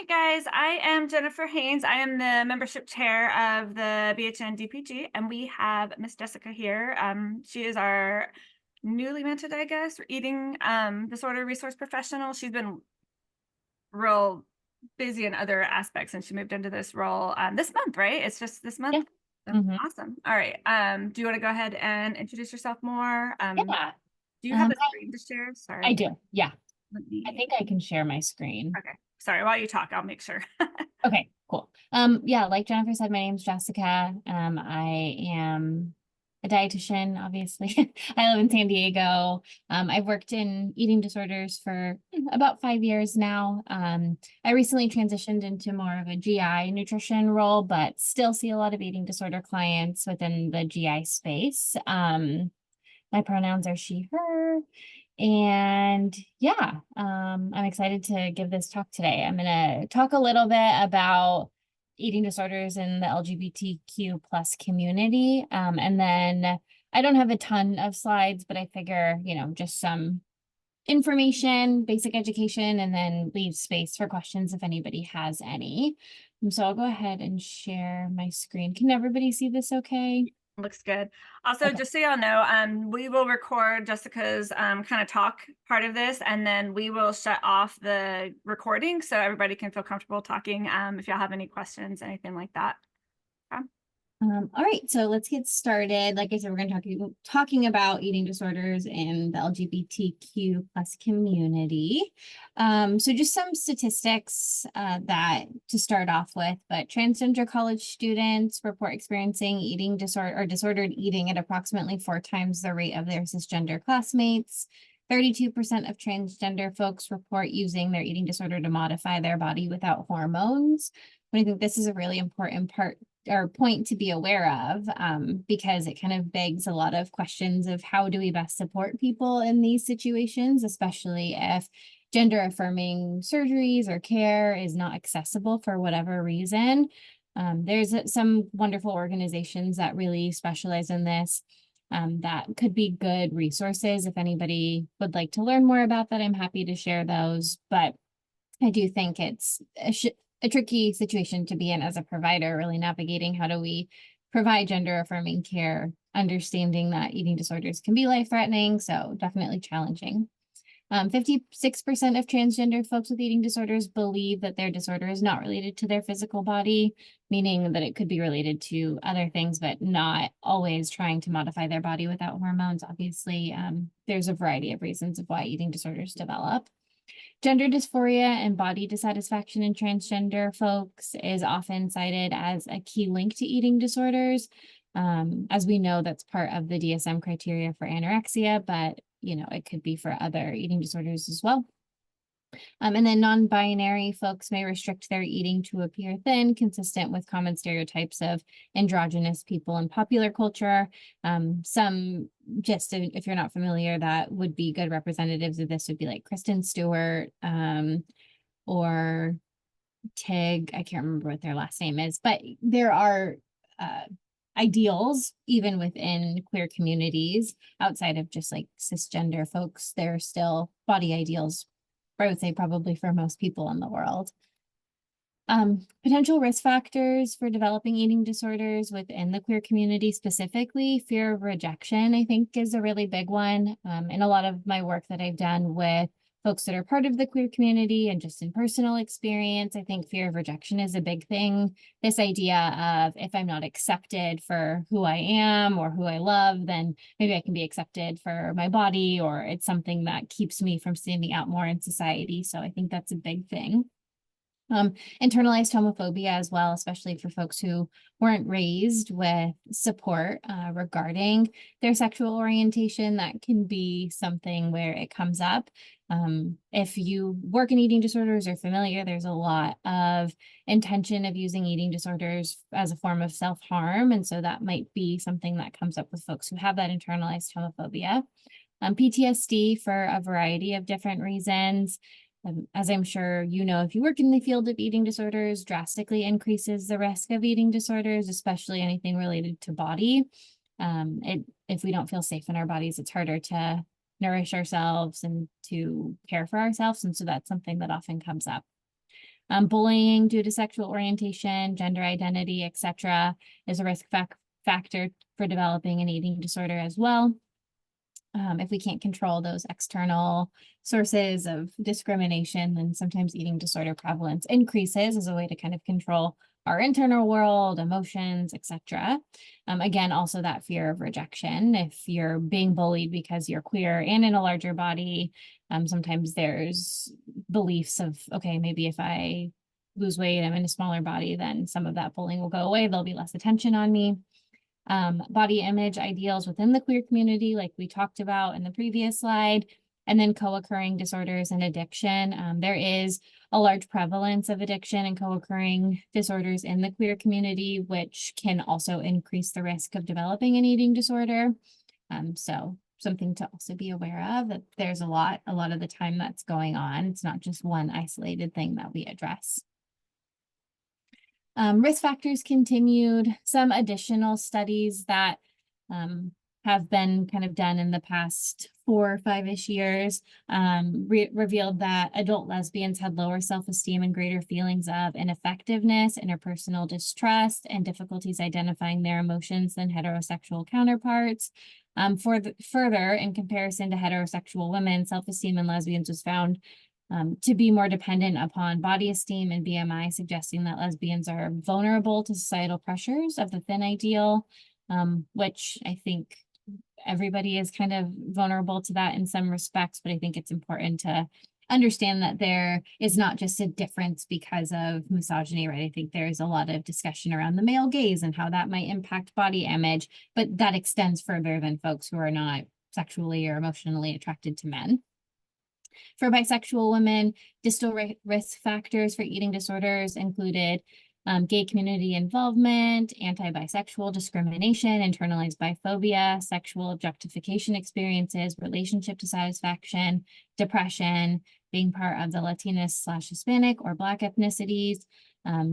right, guys. I am Jennifer Haynes. I am the membership chair of the BHN DPG, and we have Miss Jessica here. She is our newly minted, I guess, eating disorder resource professional. She's been real busy in other aspects, and she moved into this role this month, right? It's just this Yeah. month. So, hmm awesome. All right. Do you want to go ahead and introduce yourself more? Yeah. Do you have Um, a screen to share? I Sorry. do. Yeah. Let I me. think I can share my screen. Okay. Sorry. While you talk, I'll make sure. Okay, cool. Yeah, like Jennifer said, my name's Jessica. I am a dietitian, obviously. I live in San Diego. I've worked in eating disorders for about 5 years now. I recently transitioned into more of a GI nutrition role, but still see a lot of eating disorder clients within the GI space. My pronouns are she, her. And yeah, I'm excited to give this talk today. I'm going to talk a little bit about eating disorders in the LGBTQ plus community. And then I don't have a ton of slides, but I figure, just some information, basic education, and then leave space for questions if anybody has any. So I'll go ahead and share my screen. Can everybody see this okay? Looks good. Also, Okay. just so y'all know, we will record Jessica's kind of talk part of this, and then we will shut off the recording so everybody can feel comfortable talking. If y'all have any questions, anything like that. Okay. All right, so let's get started. Like I said, we're going to talking about eating disorders in the LGBTQ plus community. So just some statistics that to start off with, but transgender college students report experiencing eating disorder or disordered eating at approximately 4 times the rate of their cisgender classmates. 32% of transgender folks report using their eating disorder to modify their body without hormones. I think this is a really important part or point to be aware of, because it kind of begs a lot of questions of how do we best support people in these situations, especially if gender affirming surgeries or care is not accessible for whatever reason. There's some wonderful organizations that really specialize in this. That could be good resources. If anybody would like to learn more about that, I'm happy to share those. But I do think it's a tricky situation to be in as a provider, really navigating how do we provide gender affirming care, understanding that eating disorders can be life threatening. So definitely challenging. 56% of transgender folks with eating disorders believe that their disorder is not related to their physical body, meaning that it could be related to other things, but not always trying to modify their body without hormones. Obviously, there's a variety of reasons of why eating disorders develop. Gender dysphoria and body dissatisfaction in transgender folks is often cited as a key link to eating disorders. As we know, that's part of the DSM criteria for anorexia, but it could be for other eating disorders as well. And then non-binary folks may restrict their eating to appear thin, consistent with common stereotypes of androgynous people in popular culture. Some, just if you're not familiar, that would be good representatives of this would be like Kristen Stewart, or Tig. I can't remember what their last name is, but there are ideals even within queer communities outside of just like cisgender folks. There are still body ideals, I would say probably for most people in the world. Potential risk factors for developing eating disorders within the queer community, specifically fear of rejection, I think is a really big one. In a lot of my work that I've done with folks that are part of the queer community and just in personal experience, I think fear of rejection is a big thing. This idea of if I'm not accepted for who I am or who I love, then maybe I can be accepted for my body, or it's something that keeps me from standing out more in society. So I think that's a big thing. Internalized homophobia as well, especially for folks who weren't raised with support regarding their sexual orientation. That can be something where it comes up. If you work in eating disorders or familiar, there's a lot of intention of using eating disorders as a form of self-harm. And so that might be something that comes up with folks who have that internalized homophobia. PTSD for a variety of different reasons. As I'm sure you know, if you work in the field of eating disorders, drastically increases the risk of eating disorders, especially anything related to body. If we don't feel safe in our bodies, it's harder to nourish ourselves and to care for ourselves. And so that's something that often comes up. Bullying due to sexual orientation, gender identity, etc., is a risk factor for developing an eating disorder as well. If we can't control those external sources of discrimination, then sometimes eating disorder prevalence increases as a way to kind of control our internal world, emotions, etc. Again, also that fear of rejection. If you're being bullied because you're queer and in a larger body, sometimes there's beliefs of, okay, maybe if I lose weight, I'm in a smaller body, then some of that bullying will go away. There'll be less attention on me. Body image ideals within the queer community, like we talked about in the previous slide, and then co-occurring disorders and addiction. There is a large prevalence of addiction and co-occurring disorders in the queer community, which can also increase the risk of developing an eating disorder. So something to also be aware of, that there's a lot of the time that's going on. It's not just one isolated thing that we address. Risk factors continued. Some additional studies that have been kind of done in the past 4 or 5-ish years revealed that adult lesbians had lower self-esteem and greater feelings of ineffectiveness, interpersonal distrust, and difficulties identifying their emotions than heterosexual counterparts. Further, in comparison to heterosexual women, self-esteem in lesbians was found to be more dependent upon body esteem and BMI, suggesting that lesbians are vulnerable to societal pressures of the thin ideal, which I think everybody is kind of vulnerable to that in some respects, but I think it's important to understand that there is not just a difference because of misogyny, right? I think there's a lot of discussion around the male gaze and how that might impact body image, but that extends further than folks who are not sexually or emotionally attracted to men. For bisexual women, distal risk factors for eating disorders included gay community involvement, anti-bisexual discrimination, internalized biphobia, sexual objectification experiences, relationship dissatisfaction, depression, being part of the Latinx/Hispanic or Black ethnicities,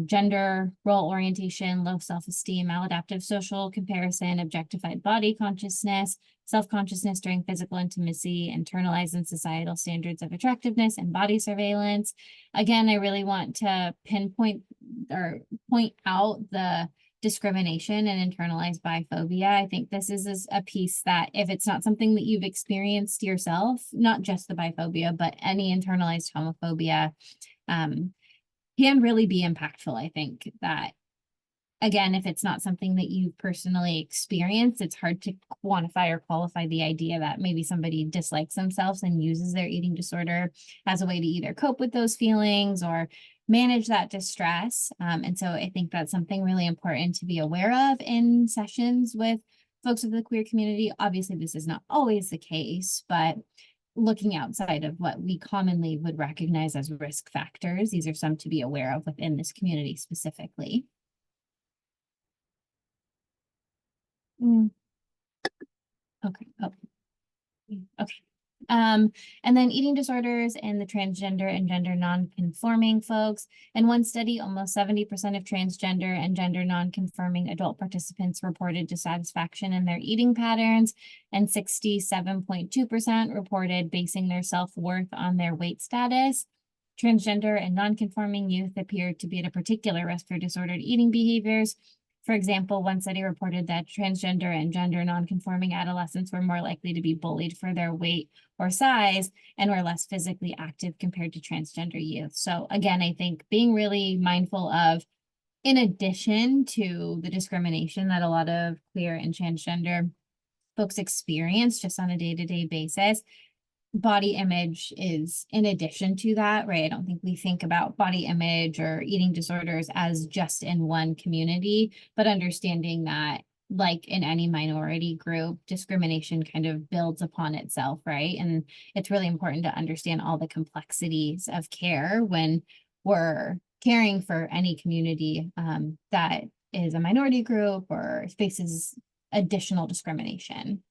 gender, role orientation, low self-esteem, maladaptive social comparison, objectified body consciousness, self-consciousness during physical intimacy, internalized and societal standards of attractiveness, and body surveillance. Again, I really want to pinpoint or point out the discrimination and internalized biphobia. I think this is a piece that if it's not something that you've experienced yourself, not just the biphobia, but any internalized homophobia, can really be impactful. I think that, again, if it's not something that you've personally experienced, it's hard to quantify or qualify the idea that maybe somebody dislikes themselves and uses their eating disorder as a way to either cope with those feelings or manage that distress. And so I think that's something really important to be aware of in sessions with folks of the queer community. Obviously, this is not always the case, but looking outside of what we commonly would recognize as risk factors, these are some to be aware of within this community specifically. Okay. Oh. Okay. And then eating disorders in the transgender and gender non-conforming folks. In one study, almost 70% of transgender and gender non-conforming adult participants reported dissatisfaction in their eating patterns, and 67.2% reported basing their self-worth on their weight status. Transgender and non-conforming youth appeared to be at a particular risk for disordered eating behaviors. For example, one study reported that transgender and gender nonconforming adolescents were more likely to be bullied for their weight or size and were less physically active compared to transgender youth. So again, I think being really mindful of, in addition to the discrimination that a lot of queer and transgender folks experience just on a day-to-day basis, body image is in addition to that, right? I don't think we think about body image or eating disorders as just in one community, but understanding that, like in any minority group, discrimination kind of builds upon itself, right? And it's really important to understand all the complexities of care when we're caring for any community that is a minority group or faces additional discrimination.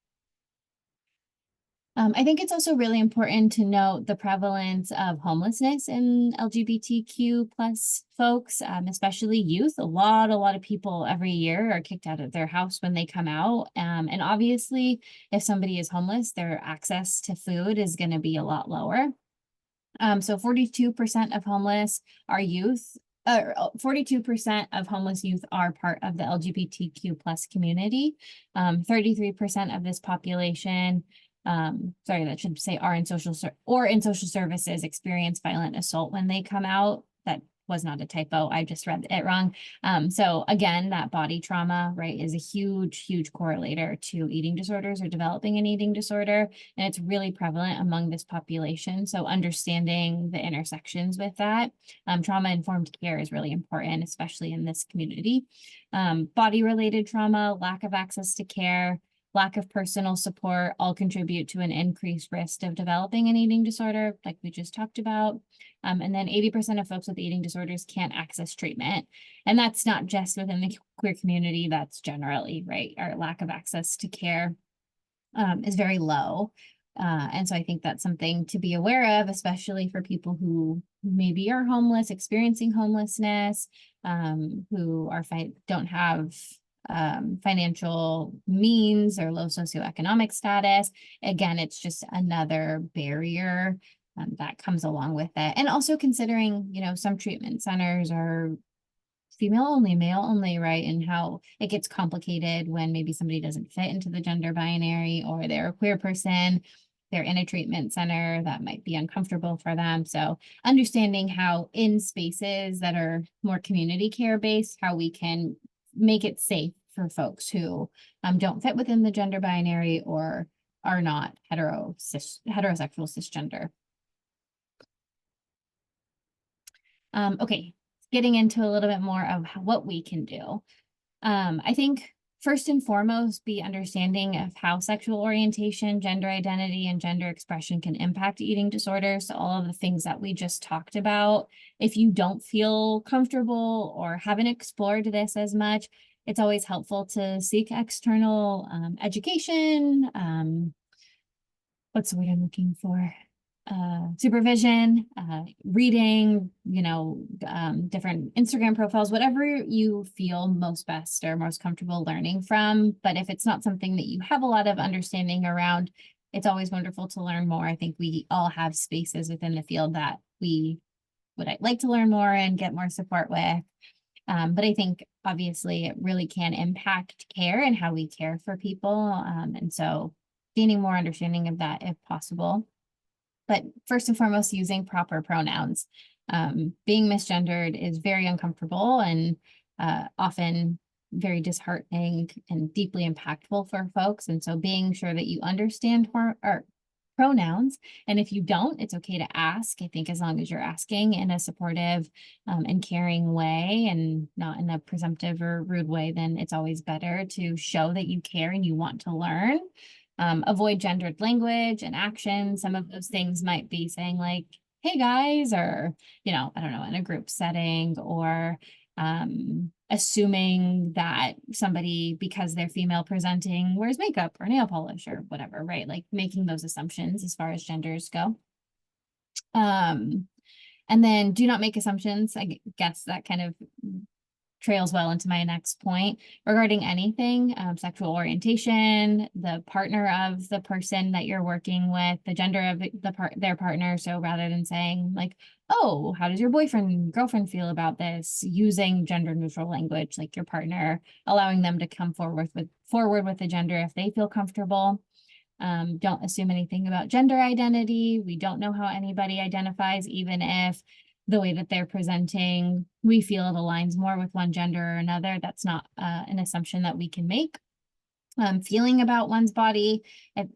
I think it's also really important to note the prevalence of homelessness in LGBTQ plus folks, especially youth. A lot of people every year are kicked out of their house when they come out. And obviously, if somebody is homeless, their access to food is going to be a lot lower. So 42% of homeless are youth. 42% of homeless youth are part of the LGBTQ plus community. 33% of this population, sorry, that should say are in social services experience violent assault when they come out. That was not a typo. I just read it wrong. So again, that body trauma, right, is a huge, huge correlator to eating disorders or developing an eating disorder. And it's really prevalent among this population. So understanding the intersections with that, trauma-informed care is really important, especially in this community. Body-related trauma, lack of access to care, lack of personal support all contribute to an increased risk of developing an eating disorder, like we just talked about. And then 80% of folks with eating disorders can't access treatment. And that's not just within the queer community, that's generally, right? Our lack of access to care is very low. And so I think that's something to be aware of, especially for people who maybe are homeless, experiencing homelessness, who are don't have financial means or low socioeconomic status. Again, it's just another barrier that comes along with it. And also considering, some treatment centers are female only, male only, right? And how it gets complicated when maybe somebody doesn't fit into the gender binary or they're a queer person, they're in a treatment center that might be uncomfortable for them. So understanding how in spaces that are more community care based, how we can make it safe for folks who don't fit within the gender binary or are not heterosexual cisgender. Okay, getting into a little bit more of what we can do. I think first and foremost, be understanding of how sexual orientation, gender identity, and gender expression can impact eating disorders. So all of the things that we just talked about. If you don't feel comfortable or haven't explored this as much, it's always helpful to seek external education. What's the word I'm looking for? Supervision, reading, different Instagram profiles, whatever you feel most best or most comfortable learning from. But if it's not something that you have a lot of understanding around, it's always wonderful to learn more. I think we all have spaces within the field that we would like to learn more and get more support with. But I think obviously it really can impact care and how we care for people. And so gaining more understanding of that if possible. But first and foremost, using proper pronouns. Being misgendered is very uncomfortable and often very disheartening and deeply impactful for folks. And so being sure that you understand pronouns. And if you don't, it's okay to ask. I think as long as you're asking in a supportive and caring way and not in a presumptive or rude way, then it's always better to show that you care and you want to learn. Avoid gendered language and action. Some of those things might be saying like, hey guys, or, I don't know, in a group setting, or assuming that somebody, because they're female presenting, wears makeup or nail polish or whatever, right? Like making those assumptions as far as genders go. And then do not make assumptions. I guess that kind of trails well into my next point regarding anything, sexual orientation, the partner of the person that you're working with, the gender of their partner. So rather than saying like, oh, how does your boyfriend, girlfriend feel about this? Using gender neutral language, like your partner, allowing them to come forward with the gender if they feel comfortable. Don't assume anything about gender identity. We don't know how anybody identifies, even if the way that they're presenting, we feel it aligns more with one gender or another. That's not an assumption that we can make. Feeling about one's body,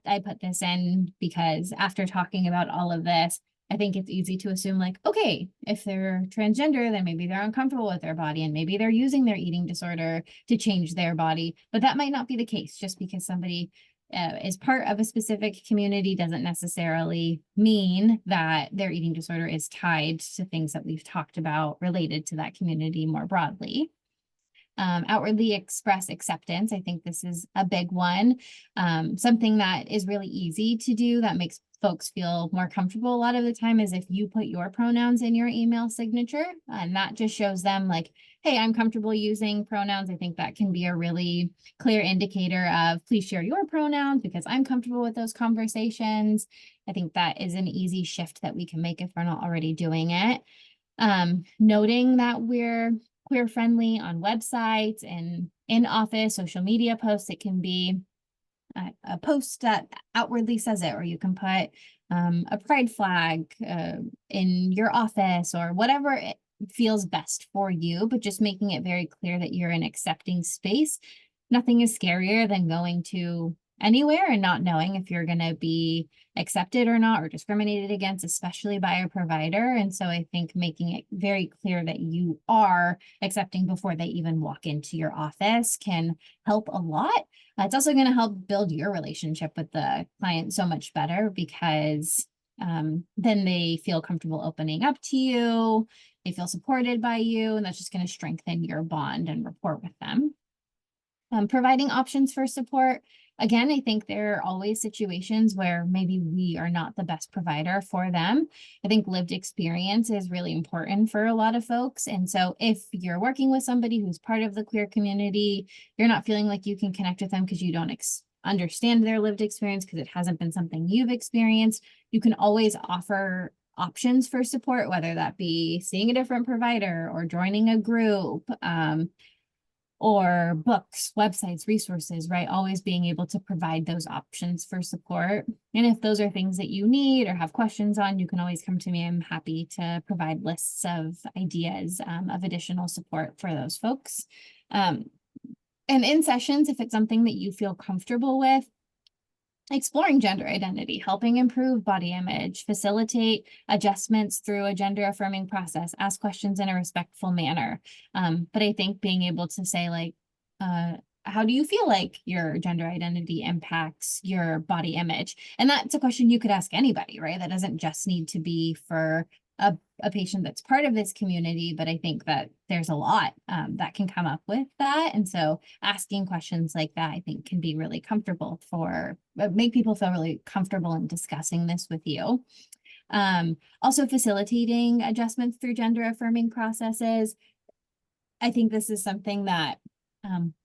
I put this in because after talking about all of this, I think it's easy to assume like, okay, if they're transgender, then maybe they're uncomfortable with their body and maybe they're using their eating disorder to change their body. But that might not be the case. Just because somebody is part of a specific community doesn't necessarily mean that their eating disorder is tied to things that we've talked about related to that community more broadly. Outwardly express acceptance. I think this is a big one. Something that is really easy to do that makes folks feel more comfortable a lot of the time is if you put your pronouns in your email signature, and that just shows them like, hey, I'm comfortable using pronouns. I think that can be a really clear indicator of please share your pronouns because I'm comfortable with those conversations. I think that is an easy shift that we can make if we're not already doing it. Noting that we're queer friendly on websites and in office, social media posts. It can be a post that outwardly says it, or you can put a pride flag in your office or whatever it feels best for you, but just making it very clear that you're an accepting space. Nothing is scarier than going to anywhere and not knowing if you're going to be accepted or not, or discriminated against, especially by a provider. And so I think making it very clear that you are accepting before they even walk into your office can help a lot. It's also going to help build your relationship with the client so much better because then they feel comfortable opening up to you. They feel supported by you, and that's just going to strengthen your bond and rapport with them. Providing options for support. Again, I think there are always situations where maybe we are not the best provider for them. I think lived experience is really important for a lot of folks. And so if you're working with somebody who's part of the queer community, you're not feeling like you can connect with them because you don't understand their lived experience because it hasn't been something you've experienced, you can always offer options for support, whether that be seeing a different provider or joining a group, or books, websites, resources, right? Always being able to provide those options for support. And if those are things that you need or have questions on, you can always come to me. I'm happy to provide lists of ideas of additional support for those folks. And in sessions, if it's something that you feel comfortable with, exploring gender identity, helping improve body image, facilitate adjustments through a gender affirming process, ask questions in a respectful manner. But I think being able to say like, how do you feel like your gender identity impacts your body image? And that's a question you could ask anybody, right? That doesn't just need to be for a patient that's part of this community, but I think that there's a lot that can come up with that. And so asking questions like that, I think can be really comfortable make people feel really comfortable in discussing this with you. Also facilitating adjustments through gender affirming processes. I think this is something that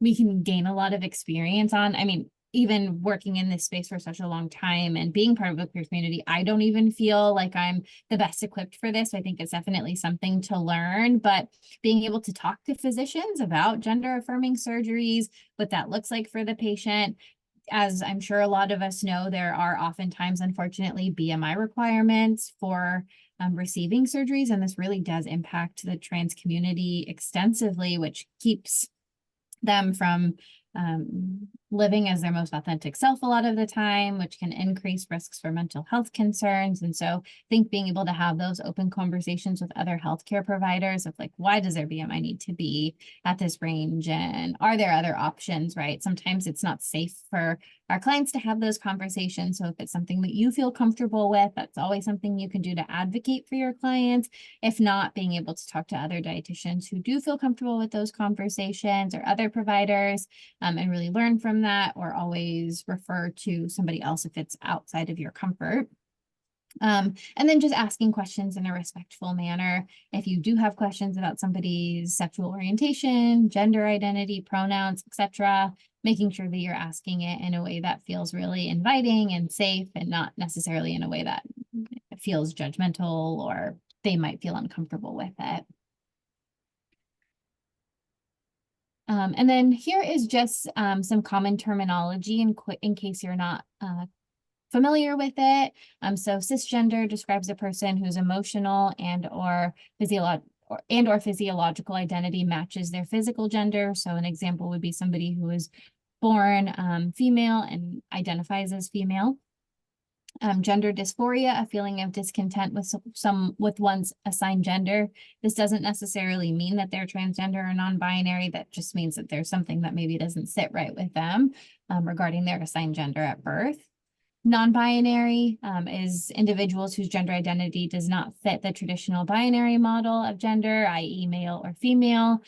we can gain a lot of experience on. I mean, even working in this space for such a long time and being part of the queer community, I don't even feel like I'm the best equipped for this. I think it's definitely something to learn, but being able to talk to physicians about gender affirming surgeries, what that looks like for the patient. As I'm sure a lot of us know, there are oftentimes, unfortunately, BMI requirements for receiving surgeries, and this really does impact the trans community extensively, which keeps them from living as their most authentic self a lot of the time, which can increase risks for mental health concerns. And so I think being able to have those open conversations with other healthcare providers of like, why does their BMI need to be at this range? And are there other options, right? Sometimes it's not safe for our clients to have those conversations. So if it's something that you feel comfortable with, that's always something you can do to advocate for your clients. If not, being able to talk to other dietitians who do feel comfortable with those conversations or other providers and really learn from that, or always refer to somebody else if it's outside of your comfort. And then just asking questions in a respectful manner. If you do have questions about somebody's sexual orientation, gender identity, pronouns, etc., making sure that you're asking it in a way that feels really inviting and safe, and not necessarily in a way that feels judgmental or they might feel uncomfortable with it. And then here is just some common terminology in case you're not familiar with it. So cisgender describes a person whose emotional and or physiological identity matches their physical gender. So an example would be somebody who is born female and identifies as female. Gender dysphoria, a feeling of discontent with one's assigned gender. This doesn't necessarily mean that they're transgender or non-binary. That just means that there's something that maybe doesn't sit right with them regarding their assigned gender at birth. Non-binary is individuals whose gender identity does not fit the traditional binary model of gender, i.e. male or female.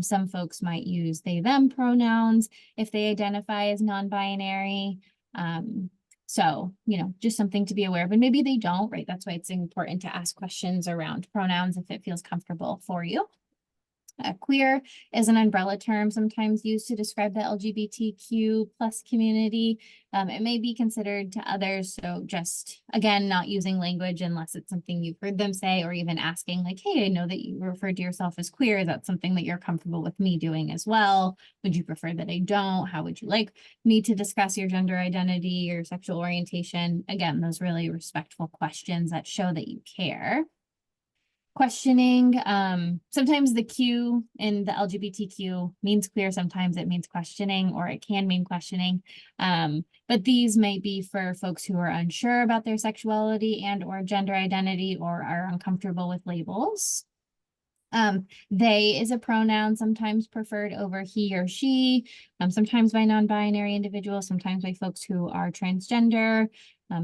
Some folks might use they, them pronouns if they identify as non-binary. So, just something to be aware of, and maybe they don't, right? That's why it's important to ask questions around pronouns if it feels comfortable for you. Queer is an umbrella term sometimes used to describe the LGBTQ plus community. It may be considered to others. So just, again, not using language unless it's something you've heard them say, or even asking like, hey, I know that you referred to yourself as queer. Is that something that you're comfortable with me doing as well? Would you prefer that I don't? How would you like me to discuss your gender identity or sexual orientation? Again, those really respectful questions that show that you care. Questioning, sometimes the Q in the LGBTQ means queer, sometimes it means questioning, or it can mean questioning. But these may be for folks who are unsure about their sexuality and or gender identity, or are uncomfortable with labels. They is a pronoun sometimes preferred over he or she, sometimes by non-binary individuals, sometimes by folks who are transgender.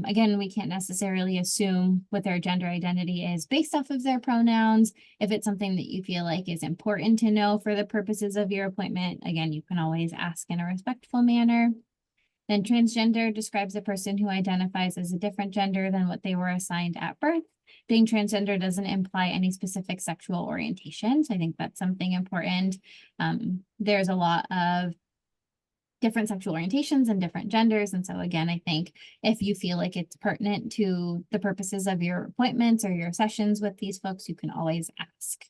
Again, we can't necessarily assume what their gender identity is based off of their pronouns. If it's something that you feel like is important to know for the purposes of your appointment, again, you can always ask in a respectful manner. Then transgender describes a person who identifies as a different gender than what they were assigned at birth. Being transgender doesn't imply any specific sexual orientation. So I think that's something important. There's a lot of different sexual orientations and different genders. And so again, I think if you feel like it's pertinent to the purposes of your appointments or your sessions with these folks, you can always ask.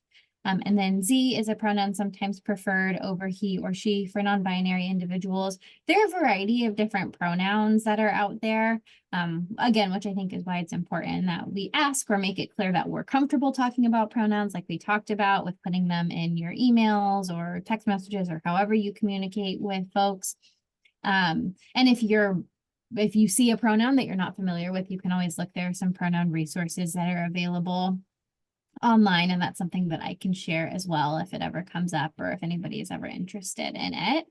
And then Z is a pronoun sometimes preferred over he or she for non-binary individuals. There are a variety of different pronouns that are out there. Again, which I think is why it's important that we ask or make it clear that we're comfortable talking about pronouns like we talked about with putting them in your emails or text messages or however you communicate with folks. And if you see a pronoun that you're not familiar with, you can always look. There are some pronoun resources that are available online, and that's something that I can share as well if it ever comes up or if anybody is ever interested in it.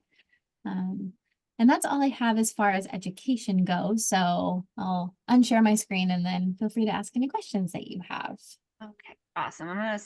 And that's all I have as far as education goes. So I'll unshare my screen and then feel free to ask any questions that you have. Okay, awesome. I'm gonna